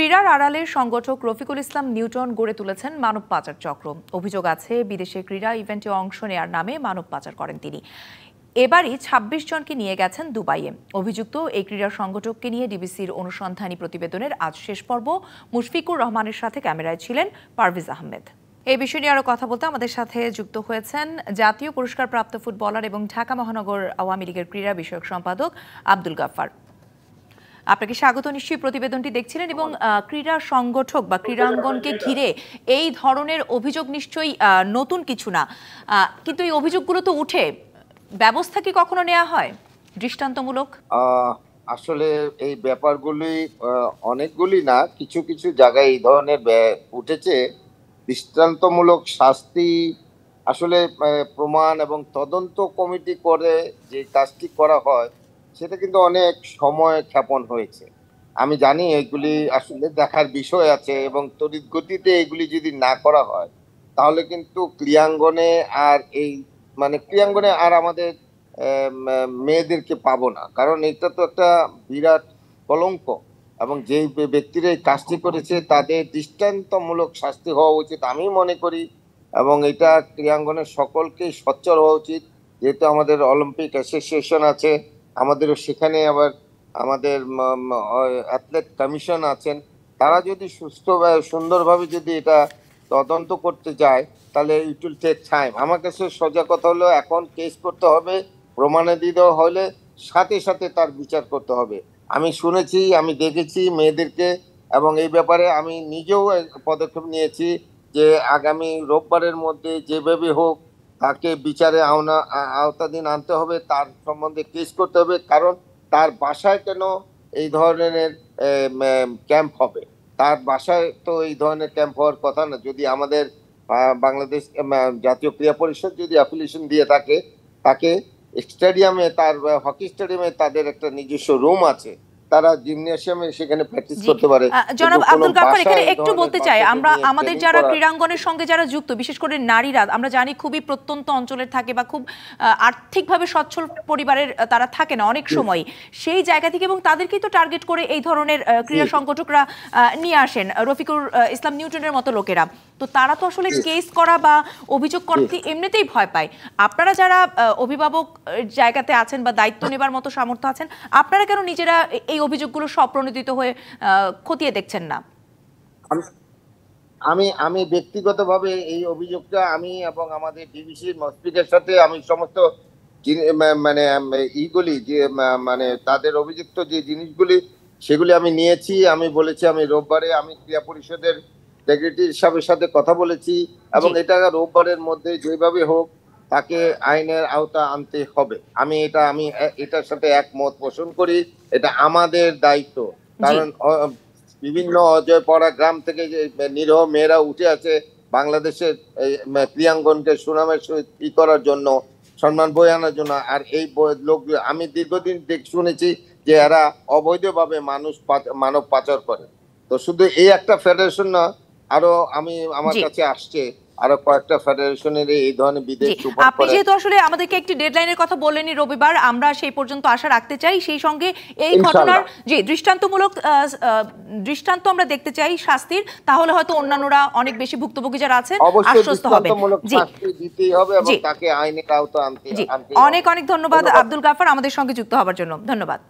ক্রীড়ার আড়ালের সংগঠক রফিকুল ইসলাম নিউটন গড়ে তুলেছেন মানব পাচার চক্র। অভিযোগ আছে বিদেশে ক্রীড়া ইভেন্টে অংশ নেয়ার নামে মানব পাচার করেন তিনি। এবারই ২৬ জনকে নিয়ে গেছেন দুবাইয়ে। অভিযুক্ত এই ক্রীড়া সংগঠককে নিয়ে ডিবিসির অনুসন্ধানী প্রতিবেদনের আজ শেষ পর্ব। মুশফিকুর রহমানের সাথে ক্যামেরায় ছিলেন পারভেজ আহমেদ। এই বিষয় নিয়ে আরো কথা বলতে আমাদের সাথে যুক্ত হয়েছেন জাতীয় পুরস্কারপ্রাপ্ত ফুটবলার এবং ঢাকা মহানগর আওয়ামী লীগের ক্রীড়া বিষয়ক সম্পাদক আব্দুল গাফফার। আপনাকে স্বাগত। নিশ্চয়ই প্রতিবেদনটি দেখছিলেন এবং ক্রীড়া সংগঠক বা ক্রীড়াঙ্গনকে ঘিরে এই ধরনের অভিযোগ নিশ্চয়ই নতুন কিছু না, কিন্তু এই অভিযোগগুলো তো উঠে, ব্যবস্থা কি কখনো নেওয়া হয় দৃষ্টান্তমূলক? আসলে এই ব্যাপারগুলি অনেকগুলি না, কিছু কিছু জায়গায় এই ধরনের উঠেছে। দৃষ্টান্তমূলক শাস্তি আসলে প্রমাণ এবং তদন্ত কমিটি করে যে কাজটি করা হয় সেটা কিন্তু অনেক সময় ক্ষেপণ হয়েছে। আমি জানি এগুলি আসলে দেখার বিষয় আছে এবং তড়িৎ গতিতে এগুলি যদি না করা হয় তাহলে কিন্তু ক্রীড়াঙ্গনে আর আমাদের মেয়েদেরকে পাবো না, কারণ এটা তো একটা বিরাট কলঙ্ক এবং যে ব্যক্তিরা এই কাজটি করেছে তাদের দৃষ্টান্তমূলক শাস্তি হওয়া উচিত আমি মনে করি। এবং এটা ক্রীড়াঙ্গনের সকলকেই সোচ্চার হওয়া উচিত, যেহেতু আমাদের অলিম্পিক অ্যাসোসিয়েশন আছে, আমাদেরও সেখানে আবার আমাদের অ্যাথলেট কমিশন আছেন। তারা যদি সুন্দরভাবে যদি এটা তদন্ত করতে যায় তাহলে ইট উইল টেক টাইম। আমার কাছে সোজা কথা হলো এখন কেস করতে হবে, প্রমাণাদি হলে সাথে সাথে তার বিচার করতে হবে। আমি শুনেছি, আমি দেখেছি মেয়েদেরকে, এবং এই ব্যাপারে আমি নিজেও পদক্ষেপ নিয়েছি যে আগামী রোববারের মধ্যে যেভাবে হোক তাকে বিচারে আওতাধীন আনতে হবে, তার সম্বন্ধে কেস করতে হবে। কারণ তার বাসায় কেন এই ধরনের ক্যাম্প হবে? তার বাসায় তো এই ধরনের ক্যাম্প হওয়ার কথা না। যদি আমাদের বাংলাদেশ জাতীয় ক্রীড়া পরিষদ যদি অ্যাফিলিয়েশন দিয়ে থাকে, তাকে স্টেডিয়ামে, তার হকি স্টেডিয়ামে তাদের একটা নিজস্ব রুম আছে, তারা জিমনেশিয়ামে সেখানে প্র্যাকটিস করতে পারে। জনাব আব্দুল গাফফার, এখানে একটু বলতে চাই, আমরা আমাদের যারা ক্রীড়াঙ্গনের সঙ্গে যারা যুক্ত, বিশেষ করে নারীরা, আমরা জানি খুবই প্রত্যন্ত অঞ্চলের থাকে বা খুব আর্থিকভাবে সচ্ছল পরিবারের তারা থাকে না অনেক সময়, সেই জায়গা থেকে, এবং তাদেরকেই তো টার্গেট করে এই ধরনের ক্রীড়া সংগঠকরা নিয়ে আসেন রফিকুল ইসলাম নিউটনের মতো লোকেরা। তো তারা তো আসলে কেস করা বা অভিযোগ করতে এমনিতেই ভয় পায়। আপনারা যারা অভিভাবক জায়গাতে আছেন বা দায়িত্ব নেবার মতো সামর্থ্য আছেন, আপনারা কেন নিজেরা এই অভিযোগগুলো স্বপ্রণোদিত হয়ে খতিয়ে দেখছেন না? আমি ব্যক্তিগতভাবে এই অভিযোগটা আমি এবং আমাদের ডিবিসির মস্তিকের সাথে আমি সমস্ত মানে ইগুলি যে মানে তাদের অভিযুক্ত যে জিনিসগুলি সেগুলি আমি নিয়েছি। আমি বলেছি আমি রোববারে আমি ক্রীড়া পরিষদের সেক্রেটারি সাহেবের সাথে কথা বলেছি এবং এটা রোববারের মধ্যে যেভাবে হোক তাকে আইনের আওতা আনতে হবে। আমি এটার সাথে একমত পোষণ করি। এটা আমাদের দায়িত্ব, কারণ বিভিন্ন অজয়পাড়া গ্রাম থেকে যে নিরীহ মেয়েরা উঠে আছে বাংলাদেশের ক্রীড়াঙ্গনকে সুনামের সহিত ই করার জন্য, সম্মান বয়ে আনার জন্য। আর এই লোক আমি দীর্ঘদিন শুনেছি যে এরা অবৈধভাবে মানব পাচার করে। তো শুধু এই একটা ফেডারেশন না, আরো আমার কাছে আসছে আরো কয়েকটা ফেডারেশনের এই ধরনের বিদেশ। আপনি যেহেতু আসলে আমাদেরকে একটি ডেডলাইনের কথা বললেনই রবিবার, আমরা সেই পর্যন্ত আশা রাখতে চাই। সেই সঙ্গে এই ঘটনার যে দৃষ্টান্তমূলক দৃষ্টান্ত আমরা দেখতে চাই শাস্তির, তাহলে হয়তো অন্যান্যরা অনেক বেশি ভুক্তভোগী যারা আছেন আশ্বস্ত হবে। তাকে আইনের আওতা আনতে। অনেক অনেক ধন্যবাদ আব্দুল গাফফার আমাদের সঙ্গে যুক্ত হওয়ার জন্য। ধন্যবাদ।